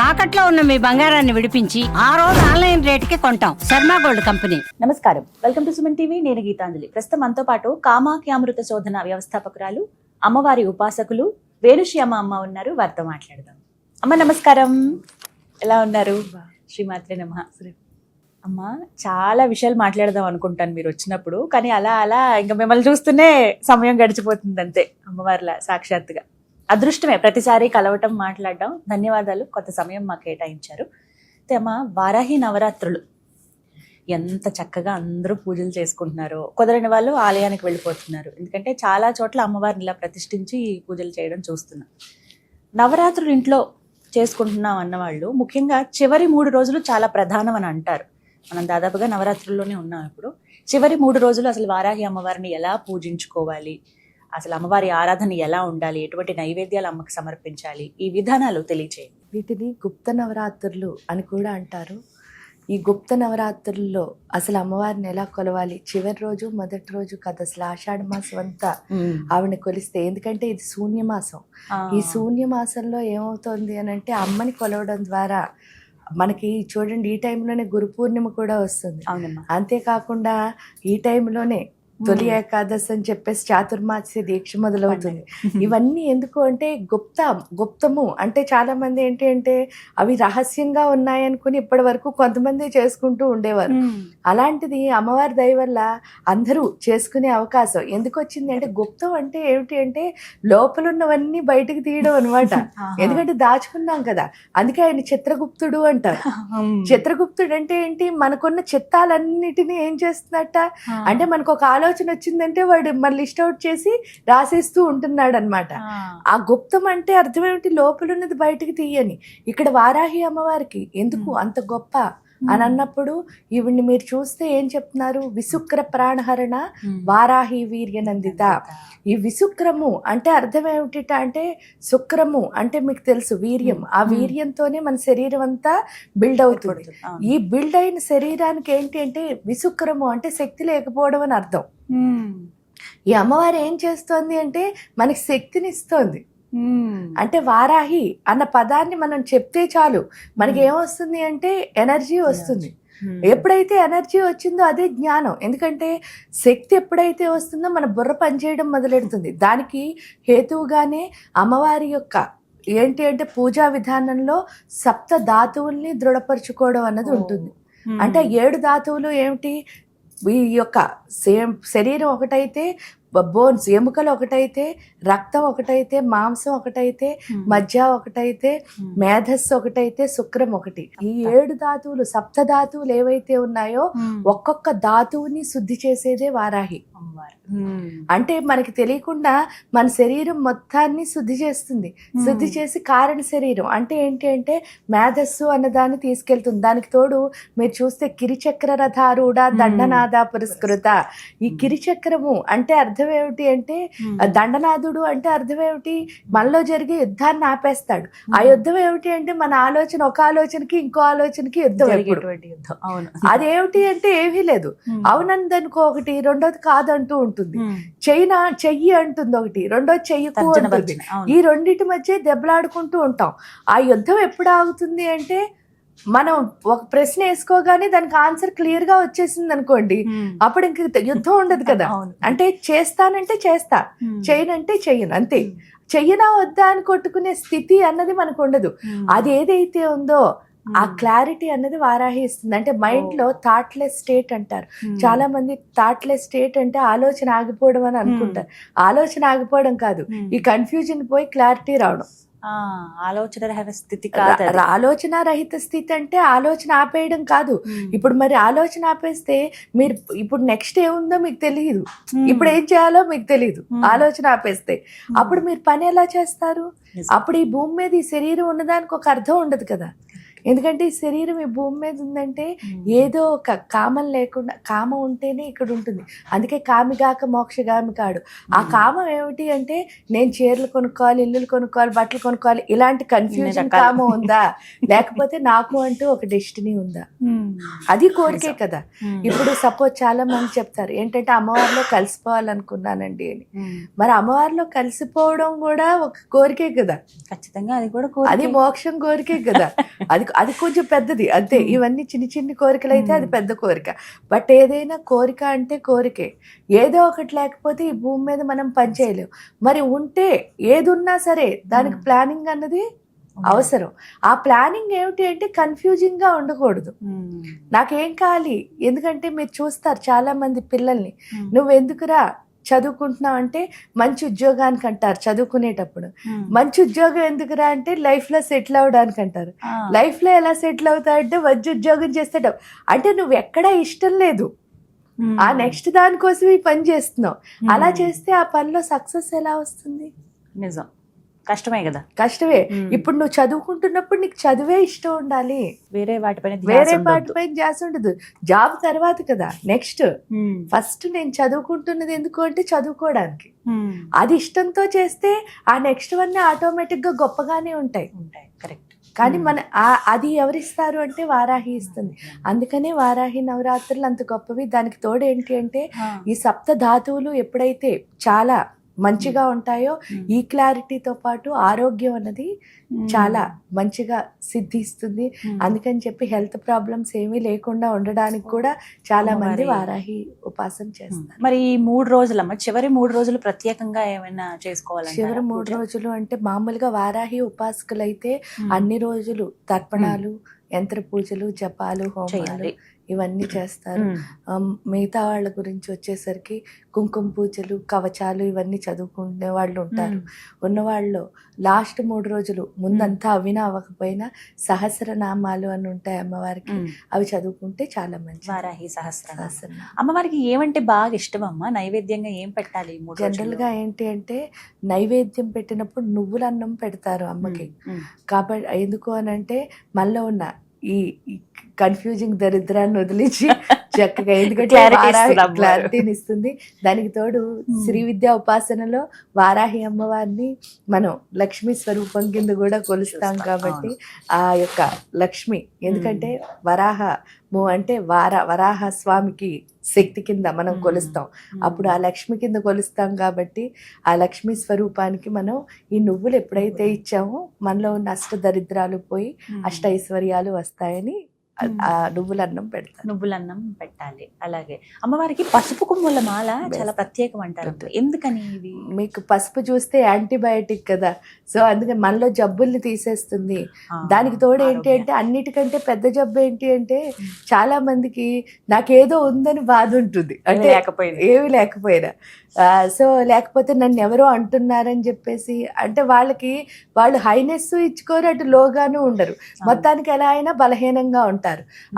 తాకట్లో ఉన్న మీ బంగారాన్ని విడిపించి ఆ రోజు ఆన్లైన్ రేటుకి కొంటాం. Sharma gold company. నమస్కారం, వెల్కమ్ టు సుమన్ టీవీ. నేను గీతాంజలి. ప్రస్తుతం మనతో పాటు కామాఖ్యామృత శోధన వ్యవస్థాపకురాలు, అమ్మవారి ఉపాసకులు వేణుశ్యామ అమ్మ ఉన్నారు. వారితో మాట్లాడదాం. అమ్మ నమస్కారం, ఎలా ఉన్నారు? శ్రీమాత్రే నమః. అమ్మ, చాలా విషయాలు మాట్లాడదాం అనుకుంటాను మీరు వచ్చినప్పుడు, కానీ అలా అలా ఇంకా మిమ్మల్ని చూస్తూనే సమయం గడిచిపోతుంది అంతే. అమ్మవారిలా సాక్షాత్తుగా అదృష్టమే ప్రతిసారి కలవటం, మాట్లాడడం. ధన్యవాదాలు, కొంత సమయం మాకు కేటాయించారు. అయితే అమ్మ, వారాహి నవరాత్రులు ఎంత చక్కగా అందరూ పూజలు చేసుకుంటున్నారో, కుదరని వాళ్ళు ఆలయానికి వెళ్ళిపోతున్నారు. ఎందుకంటే చాలా చోట్ల అమ్మవారిని ఇలా ప్రతిష్ఠించి పూజలు చేయడం చూస్తున్నాం. నవరాత్రులు ఇంట్లో చేసుకుంటున్నాం అన్నవాళ్ళు ముఖ్యంగా చివరి 3 రోజులు చాలా ప్రధానం అని అంటారు. మనం దాదాపుగా నవరాత్రుల్లోనే ఉన్నాం. ఇప్పుడు చివరి 3 రోజులు అసలు వారాహి అమ్మవారిని ఎలా పూజించుకోవాలి, అసలు అమ్మవారి ఆరాధన ఎలా ఉండాలి, ఎటువంటి నైవేద్యాలు అమ్మకి సమర్పించాలి, ఈ విధానాలు తెలియచేయండి. వీటిని గుప్త నవరాత్రులు అని కూడా అంటారు. ఈ గుప్త నవరాత్రుల్లో అసలు అమ్మవారిని ఎలా కొలవాలి, చివరి రోజు మొదటి రోజు కదా, అసలు ఆషాఢ మాసం అంతా ఆవిడని కొలిస్తే, ఎందుకంటే ఇది శూన్యమాసం. ఈ శూన్యమాసంలో ఏమవుతుంది అని అంటే అమ్మని కొలవడం ద్వారా మనకి చూడండి, ఈ టైంలోనే గురు పూర్ణిమ కూడా వస్తుంది. అంతేకాకుండా ఈ టైంలోనే తొలి ఏకాదశి అని చెప్పేసి చాతుర్మాస్య దీక్ష మొదలవుతుంది. ఇవన్నీ ఎందుకు అంటే గుప్తము అంటే చాలా మంది ఏంటి అంటే అవి రహస్యంగా ఉన్నాయనుకుని ఇప్పటి వరకు కొంతమంది చేసుకుంటూ ఉండేవారు. అలాంటిది అమ్మవారి దయ వల్ల అందరూ చేసుకునే అవకాశం ఎందుకు వచ్చింది అంటే, గుప్తం అంటే ఏమిటి అంటే లోపల ఉన్నవన్నీ బయటకు తీయడం అనమాట. ఎందుకంటే దాచుకున్నాం కదా, అందుకే ఆయన చిత్రగుప్తుడు అంటారు. చిత్రగుప్తుడు అంటే ఏంటి, మనకున్న చిత్తాలన్నిటినీ ఏం చేస్తున్నట్ట అంటే, మనకు ఒక ఆలోచన వచ్చిందంటే వాడు మళ్ళీ లిస్ట్ అవుట్ చేసి రాసేస్తూ ఉంటున్నాడు అనమాట. ఆ గుప్తం అంటే అర్థం ఏమిటి, లోపల ఉన్నది బయటకు తీయని. ఇక్కడ వారాహి అమ్మవారికి ఎందుకు అంత గొప్ప అని అన్నప్పుడు ఈవిడ్ని మీరు చూస్తే ఏం చెప్తున్నారు, విశుక్ర ప్రాణహరణ వారాహి వీర్యనందిత. ఈ విశుక్రము అంటే అర్థం ఏమిటి అంటే, శుక్రము అంటే మీకు తెలుసు వీర్యం. ఆ వీర్యంతోనే మన శరీరం అంతా బిల్డ్ అవుతుంది. ఈ బిల్డ్ అయిన శరీరానికి ఏంటి అంటే విశుక్రము అంటే శక్తి లేకపోవడం అని అర్థం. ఈ అమ్మవారు ఏం చేస్తోంది అంటే మనకి శక్తిని ఇస్తోంది. అంటే వారాహి అన్న పదాన్ని మనం చెప్తే చాలు మనకి ఏమొస్తుంది అంటే ఎనర్జీ వస్తుంది. ఎప్పుడైతే ఎనర్జీ వచ్చిందో అదే జ్ఞానం. ఎందుకంటే శక్తి ఎప్పుడైతే వస్తుందో మన బుర్ర పనిచేయడం మొదలెడుతుంది. దానికి హేతువుగానే అమ్మవారి యొక్క ఏంటి అంటే పూజా విధానంలో 7 ధాతువుల్ని దృఢపరచుకోవడం అన్నది ఉంటుంది. అంటే 7 ధాతువులు ఏమిటి, ఈ యొక్క శరీరం ఒకటైతే, బోన్స్ ఎముకలు ఒకటైతే, రక్తం ఒకటైతే, మాంసం ఒకటైతే, మజ్జ ఒకటైతే, మేధస్సు ఒకటైతే, శుక్రం ఒకటి. ఈ 7 ధాతువులు 7 ధాతువులు ఏవైతే ఉన్నాయో ఒక్కొక్క ధాతువుని శుద్ధి చేసేదే వారాహి అమ్మవారు. అంటే మనకి తెలియకుండా మన శరీరం మొత్తాన్ని శుద్ధి చేస్తుంది. శుద్ధి చేసి కారణ శరీరం అంటే ఏంటి అంటే మేధస్సు అన్నదాన్ని తీసుకెళ్తుంది. దానికి తోడు మీరు చూస్తే కిరిచక్ర రథారూఢ దండనాద పురస్కృత. ఈ కిరిచక్రము అంటే అర్థం ఏమిటి అంటే, దండనాథుడు అంటే అర్థం ఏమిటి, మనలో జరిగే యుద్ధాన్ని ఆపేస్తాడు. ఆ యుద్ధం ఏమిటి అంటే మన ఆలోచన, ఒక ఆలోచనకి ఇంకో ఆలోచనకి యుద్ధం. అదేమిటి అంటే ఏమీ లేదు, అవునంది అనుకో ఒకటి, రెండోది కాదంటూ ఉంటుంది. చైనా చెయ్యి అంటుంది ఒకటి, రెండోది చెయ్యకు అంటుంది. ఈ రెండింటి మధ్య దెబ్బలాడుకుంటూ ఉంటాం. ఆ యుద్ధం ఎప్పుడు ఆగుతుంది అంటే, మనం ఒక ప్రశ్న వేసుకోగానే దానికి ఆన్సర్ క్లియర్ గా వచ్చేసింది అనుకోండి, అప్పుడు ఇంక యుద్ధం ఉండదు కదా. అంటే చేస్తానంటే చేస్తా, చేయనంటే చెయ్యను, అంతే. చెయ్యనా వద్దా అని కొట్టుకునే స్థితి అన్నది మనకు ఉండదు. అది ఏదైతే ఉందో ఆ క్లారిటీ అన్నది వారాహి ఇస్తుంది. అంటే మైండ్ లో థాట్లెస్ స్టేట్ అంటారు. చాలా మంది థాట్లెస్ స్టేట్ అంటే ఆలోచన ఆగిపోవడం అని అనుకుంటారు. ఆలోచన ఆగిపోవడం కాదు, ఈ కన్ఫ్యూజన్ పోయి క్లారిటీ రావడం. ఆలోచన రహిత స్థితి ఆలోచన రహిత స్థితి అంటే ఆలోచన ఆపేయడం కాదు. ఇప్పుడు మరి ఆలోచన ఆపేస్తే మీరు ఇప్పుడు నెక్స్ట్ ఏముందో మీకు తెలియదు, ఇప్పుడు ఏం చేయాలో మీకు తెలియదు. ఆలోచన ఆపేస్తే అప్పుడు మీరు పని ఎలా చేస్తారు? అప్పుడు ఈ భూమి మీద ఈ శరీరం ఉన్నదానికి ఒక అర్థం ఉండదు కదా. ఎందుకంటే ఈ శరీరం ఈ భూమి మీద ఉందంటే ఏదో ఒక కామం లేకుండా, కామం ఉంటేనే ఇక్కడ ఉంటుంది. అందుకే కామిగాక మోక్షగామి కాడు. ఆ కామం ఏమిటి అంటే నేను చీరలు కొనుక్కోవాలి, ఇల్లులు కొనుక్కోవాలి, బట్టలు కొనుక్కోవాలి, ఇలాంటి కన్ఫ్యూజన్ కామం ఉందా, లేకపోతే నాకు అంటూ ఒక డెస్టినీ ఉందా, అది కోరికే కదా. ఇప్పుడు సపోజ్ చాలా మంది చెప్తారు ఏంటంటే అమ్మవారిలో కలిసిపోవాలనుకున్నానండి అని. మరి అమ్మవారిలో కలిసిపోవడం కూడా ఒక కోరికే కదా. ఖచ్చితంగా అది కూడా అది మోక్షం కోరికే కదా. అది కొంచెం పెద్దది అంతే. ఇవన్నీ చిన్న చిన్న కోరికలు అయితే అది పెద్ద కోరిక. బట్ ఏదైనా కోరిక అంటే కోరికే. ఏదో ఒకటి లేకపోతే ఈ భూమి మీద మనం పని చేయలేము. మరి ఉంటే ఏది ఉన్నా సరే దానికి ప్లానింగ్ అన్నది అవసరం. ఆ ప్లానింగ్ ఏమిటి అంటే కన్ఫ్యూజింగ్ గా ఉండకూడదు. నాకేం కావాలి, ఎందుకంటే మీరు చూస్తారు చాలా మంది పిల్లల్ని, నువ్వు ఎందుకురా చదువుకుంటున్నావు అంటే మంచి ఉద్యోగానికి అంటారు చదువుకునేటప్పుడు. మంచి ఉద్యోగం ఎందుకురా అంటే లైఫ్ లో సెటిల్ అవడానికి అంటారు. లైఫ్ లో ఎలా సెటిల్ అవుతావంటే మంచి ఉద్యోగం చేస్తాడు అంటే నువ్వు ఎక్కడా ఇష్టం లేదు, ఆ నెక్స్ట్ దానికోసం ఈ పని చేస్తున్నావు. అలా చేస్తే ఆ పనిలో సక్సెస్ ఎలా వస్తుంది? నిజం, కష్టమే కదా. కష్టమే. ఇప్పుడు నువ్వు చదువుకుంటున్నప్పుడు నీకు చదివే ఇష్టం ఉండాలి, వేరే వాటిపైన ధ్యాస ఉండదు. జాబ్ తర్వాత కదా నెక్స్ట్. ఫస్ట్ నేను చదువుకుంటున్నది ఎందుకు అంటే చదువుకోవడానికి. అది ఇష్టంతో చేస్తే ఆ నెక్స్ట్ వన్నీ ఆటోమేటిక్ గా గొప్పగానే ఉంటాయి. కరెక్ట్. కానీ మన అది ఎవరిస్తారు అంటే వారాహి ఇస్తుంది. అందుకనే వారాహి నవరాత్రులు అంత గొప్పవి. దానికి తోడు ఏంటి అంటే ఈ సప్త ధాతువులు ఎప్పుడైతే చాలా మంచిగా ఉంటాయో ఈ క్లారిటీతో పాటు ఆరోగ్యం అన్నది చాలా మంచిగా సిద్ధిస్తుంది. అందుకని చెప్పి హెల్త్ ప్రాబ్లమ్స్ ఏమీ లేకుండా ఉండడానికి కూడా చాలా మంది వారాహి ఉపాసన చేస్తారు. మరి ఈ 3 రోజులమ్మ, చివరి 3 రోజులు ప్రత్యేకంగా ఏమైనా చేసుకోవాలి? చివరి 3 రోజులు అంటే మామూలుగా వారాహి ఉపాసకులు అయితే అన్ని రోజులు తర్పణాలు, యంత్ర పూజలు, జపాలు, హోమాలు ఇవన్నీ చేస్తారు. మిగతా వాళ్ళ గురించి వచ్చేసరికి కుంకుమ పూజలు, కవచాలు ఇవన్నీ చదువుకునే వాళ్ళు ఉంటారు. ఉన్నవాళ్ళు లాస్ట్ 3 రోజులు ముందంతా అవినా అవ్వకపోయినా సహస్రనామాలు అని ఉంటాయి అమ్మవారికి, అవి చదువుకుంటే చాలా మంచి. వారాహి సహస్రనామం. అమ్మవారికి ఏమంటే బాగా ఇష్టం అమ్మ? నైవేద్యంగా ఏం పెట్టాలి? జనరల్ గా ఏంటి అంటే నైవేద్యం పెట్టినప్పుడు నువ్వుల అన్నం పెడతారు అమ్మకి. కాబట్టి ఎందుకు అని అంటే మనలో ఉన్న ఈ కన్ఫ్యూజింగ్ దరిద్రాన్ని వదిలించి చక్కగా, ఎందుకంటే క్లారిటీని ఇస్తుంది. దానికి తోడు శ్రీ విద్యా ఉపాసనలో వారాహి అమ్మవారిని మనం లక్ష్మీ స్వరూపం కింద కూడా కొలుస్తాం. కాబట్టి ఆ యొక్క లక్ష్మి, ఎందుకంటే వరాహము అంటే వరాహ స్వామికి శక్తి కింద మనం కొలుస్తాం. అప్పుడు ఆ లక్ష్మి కింద కొలుస్తాం. కాబట్టి ఆ లక్ష్మీ స్వరూపానికి మనం ఈ నువ్వులు ఎప్పుడైతే ఇచ్చామో మనలో ఉన్న అష్ట దరిద్రాలు పోయి అష్ట ఐశ్వర్యాలు వస్తాయని ఆ నువ్వులన్నం పెడతారు. నువ్వులన్నం పెట్టాలి. అలాగే అమ్మవారికి పసుపు కొమ్ముల మాల చాలా ప్రత్యేకం అంటారు. ఎందుకని? ఇవి మీకు పసుపు చూస్తే యాంటీబయాటిక్ కదా, సో అందుకని మనలో జబ్బుల్ని తీసేస్తుంది. దానికి తోడు ఏంటి అంటే అన్నిటికంటే పెద్ద జబ్బు ఏంటి అంటే చాలా మందికి నాకేదో ఉందని బాధ ఉంటుంది, అంటే ఏమి లేకపోయినా. సో లేకపోతే నన్ను ఎవరో అంటున్నారని చెప్పేసి అంటే వాళ్ళు హైనెస్ ఇచ్చుకోరు, అటు లోగాను ఉండరు. మొత్తానికి ఎలా అయినా బలహీనంగా ఉంటారు.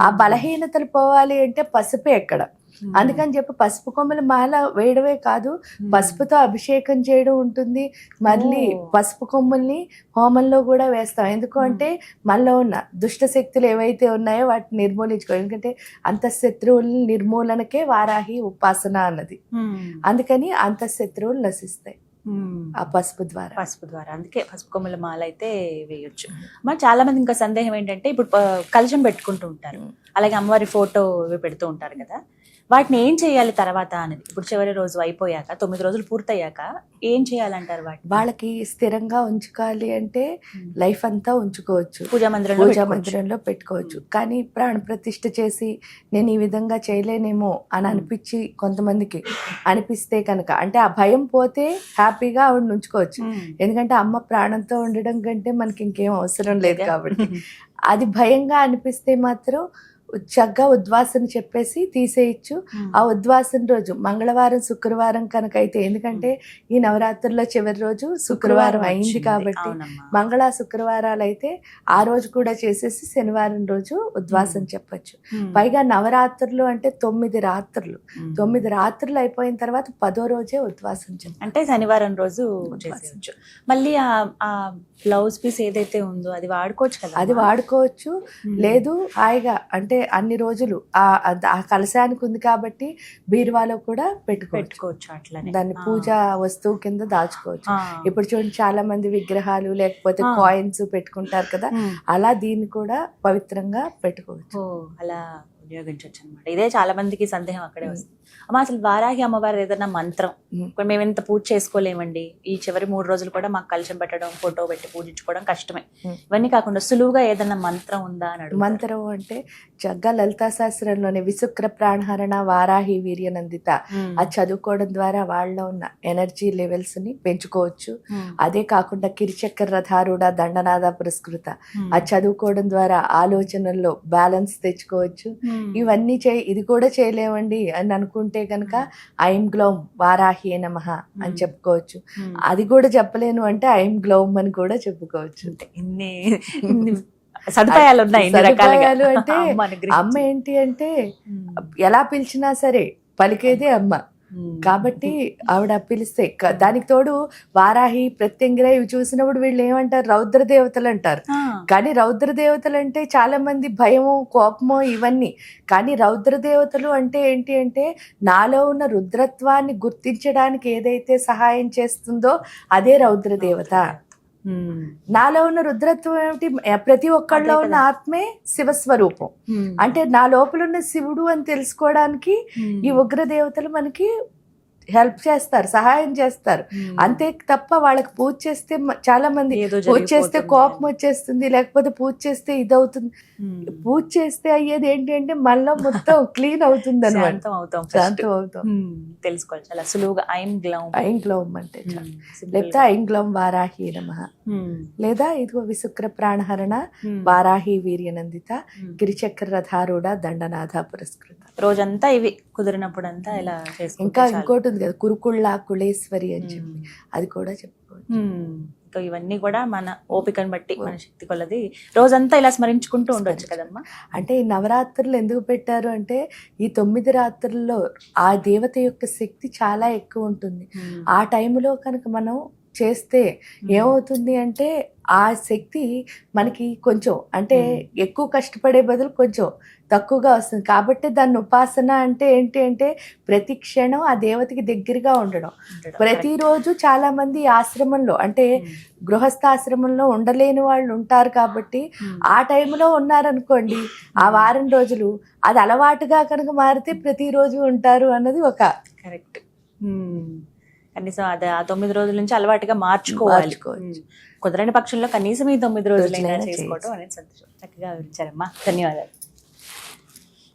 ఆ బలహీనతలు పోవాలి అంటే పసుపే ఎక్కడ. అందుకని చెప్పి పసుపు కొమ్మల మాల వేయడమే కాదు, పసుపుతో అభిషేకం చేయడం ఉంటుంది. మళ్ళీ పసుపు కొమ్ముల్ని హోమంలో కూడా వేస్తాం. ఎందుకు అంటే మనలో ఉన్న దుష్ట శక్తులు ఏవైతే ఉన్నాయో వాటిని నిర్మూలించుకో. ఎందుకంటే అంతఃశత్రువుల నిర్మూలనకే వారాహి ఉపాసన అన్నది. అందుకని అంతఃశత్రువులు నశిస్తాయి ఆ పసుపు ద్వారా. అందుకే పసుపు కొమ్మల మాల అయితే వేయొచ్చు. మరి చాలా మంది ఇంకా సందేహం ఏంటంటే ఇప్పుడు కలశం పెట్టుకుంటూ ఉంటారు, అలాగే అమ్మవారి ఫోటో పెడుతూ ఉంటారు కదా, వాటిని ఏం చేయాలి తర్వాత అనేది? ఇప్పుడు చివరి రోజు అయిపోయాక 9 రోజులు పూర్తయ్యాక ఏం చేయాలంటారు? వాళ్ళకి స్థిరంగా ఉంచుకోవాలి అంటే లైఫ్ అంతా ఉంచుకోవచ్చు, పూజా మందిరంలో పెట్టుకోవచ్చు. కానీ ప్రాణ ప్రతిష్ఠ చేసి నేను ఈ విధంగా చేయలేనేమో అని అనిపించి కొంతమందికి అనిపిస్తే కనుక, అంటే ఆ భయం పోతే హ్యాపీగా ఆవిడ ఉంచుకోవచ్చు. ఎందుకంటే అమ్మ ప్రాణంతో ఉండడం కంటే మనకి ఇంకేం అవసరం లేదు కాబట్టి. అది భయంగా అనిపిస్తే మాత్రం చక్కగా ఉద్వాసన చెప్పేసి తీసేయచ్చు. ఆ ఉద్వాసన రోజు మంగళవారం శుక్రవారం కనుక అయితే, ఎందుకంటే ఈ నవరాత్రుల్లో చివరి రోజు శుక్రవారం అయింది వచ్చింది. కాబట్టి అవునమ్మా. మంగళ శుక్రవారాలు అయితే ఆ రోజు కూడా చేసేసి శనివారం రోజు ఉద్వాసన చెప్పొచ్చు. పైగా నవరాత్రులు అంటే 9 రాత్రులు, 9 రాత్రులు అయిపోయిన తర్వాత 10వ రోజే ఉద్వాసన చెప్పాలి. అంటే శనివారం రోజు చేసేయచ్చు. మళ్ళీ ఆ బ్లౌజ్ పీస్ ఏదైతే ఉందో అది వాడుకోవచ్చు కదా. అది వాడుకోవచ్చు. లేదు హాయిగా అంటే అన్ని రోజులు ఆ కలశానికి ఉంది కాబట్టి బీరువాలో కూడా పెట్టుకోవచ్చు. అట్లనే దాన్ని పూజా వస్తువు కింద దాచుకోవచ్చు. ఇప్పుడు చూడండి చాలా మంది విగ్రహాలు లేకపోతే కాయిన్స్ పెట్టుకుంటారు కదా, అలా దీన్ని కూడా పవిత్రంగా పెట్టుకోవచ్చు. అలా ఉపయోగించవచ్చు అనమాట. ఇదే చాలా మందికి సందేహం అక్కడే వస్తుంది. అమ్మ అసలు వారాహి అమ్మవారు ఏదైనా మంత్రం, ఇప్పుడు మేము ఎంత పూజ చేసుకోలేమండి, ఈ చివరి 3 రోజులు కూడా మాకు కలశం పెట్టడం, ఫోటో పెట్టి పూజించుకోవడం కష్టమే, ఇవన్నీ కాకుండా సులువుగా ఏదైనా మంత్రం ఉందా అని అడుగు. మంత్రం అంటే చక్కగా లలితా శాస్త్రంలోనే విశుక్ర ప్రాణహరణ వారాహి వీర్యనందిత, అది చదువుకోవడం ద్వారా వాళ్ళలో ఉన్న ఎనర్జీ లెవెల్స్ ని పెంచుకోవచ్చు. అదే కాకుండా కిరిచక్ర రథారూఢ దండనాద పురస్కృత, అది చదువుకోవడం ద్వారా ఆలోచనల్లో బ్యాలెన్స్ తెచ్చుకోవచ్చు. ఇవన్నీ ఇది కూడా చేయలేమండి అని అనుకుంటే కనుక ఐం గ్లౌం వారాహి నమః అని చెప్పుకోవచ్చు. అది కూడా చెప్పలేను అంటే ఐం గ్లౌం అని కూడా చెప్పుకోవచ్చు. ఇన్ని సదుపాయాలు ఉన్నాయి. సదుపాయాలు అంటే అమ్మ ఏంటి అంటే ఎలా పిలిచినా సరే పలికేదే అమ్మ కాబట్టి ఆవిడ పిలిస్తే దానికి తోడు వారాహి ప్రత్యంగిర ఇవి చూసినప్పుడు వీళ్ళు ఏమంటారు, రౌద్ర దేవతలు అంటారు. కానీ రౌద్ర దేవతలు అంటే చాలా మంది భయము కోపము ఇవన్నీ, కానీ రౌద్ర దేవతలు అంటే ఏంటి అంటే నాలో ఉన్న రుద్రత్వాన్ని గుర్తించడానికి ఏదైతే సహాయం చేస్తుందో అదే రౌద్ర దేవత. నాలో ఉన్న రుద్రత్వం ఏమిటి, ప్రతి ఒక్కళ్ళలో ఉన్న ఆత్మే శివస్వరూపం. అంటే నా లోపల ఉన్న శివుడు అని తెలుసుకోవడానికి ఈ ఉగ్ర దేవతలు మనకి హెల్ప్ చేస్తారు, సహాయం చేస్తారు. అంతే తప్ప వాళ్ళకి పూజ చేస్తే చాలా మంది పూజ చేస్తే కోపం వచ్చేస్తుంది, లేకపోతే పూజ చేస్తే ఇదవుతుంది. పూజ చేస్తే అయ్యేది ఏంటి అంటే మనలో మొత్తం క్లీన్ అవుతుంది అనమాట, శాంతం అవుతాం. తెలుసుకోవాలి చాలా సులువుగా. ఐం గ్లౌం అంటే లేకపోతే ఐం గ్లౌం వారాహి నమః, లేదా ఇదిగో విశుక్ర ప్రాణహరణ వారాహి వీర్యనందిత గిరిచక్ర రథారూఢ దండనాథ పురస్కృత. రోజంతా ఇవి కుదిరినప్పుడు అంతా ఇలా చేసుకో. ఇంకా ఇంకోటి ఉంది కదా కురుకుళ్ళ కుళేశ్వరి అని చెప్పి, అది కూడా చెప్పుకోవచ్చు. ఇంకా ఇవన్నీ కూడా మన ఓపికను బట్టి మన శక్తి కొలది రోజంతా ఇలా స్మరించుకుంటూ ఉండొచ్చు కదమ్మా. అంటే ఈ నవరాత్రులు ఎందుకు పెట్టారు అంటే ఈ 9 రాత్రుల్లో ఆ దేవత యొక్క శక్తి చాలా ఎక్కువ ఉంటుంది. ఆ టైంలో కనుక మనం చేస్తే ఏమవుతుంది అంటే ఆ శక్తి మనకి కొంచెం అంటే ఎక్కువ కష్టపడే బదులు కొంచెం తక్కువగా వస్తుంది. కాబట్టి దాన్ని ఉపాసన అంటే ఏంటి అంటే ప్రతి క్షణం ఆ దేవతకి దగ్గరగా ఉండడం. ప్రతిరోజు చాలా మంది ఆశ్రమంలో అంటే గృహస్థాశ్రమంలో ఉండలేని వాళ్ళు ఉంటారు కాబట్టి ఆ టైంలో ఉన్నారనుకోండి, ఆ వారం రోజులు అది అలవాటుగా కనుక మారితే ప్రతిరోజు ఉంటారు అన్నది ఒక కరెక్ట్. కనీసం అది ఆ 9 రోజుల నుంచి అలవాటుగా మార్చుకోవాలి. కుదరని పక్షంలో కనీసం ఈ 9 రోజులైనా చేసుకోవడం అనేది సంతోషం. చక్కగా వివరించారమ్మా, ధన్యవాదాలు.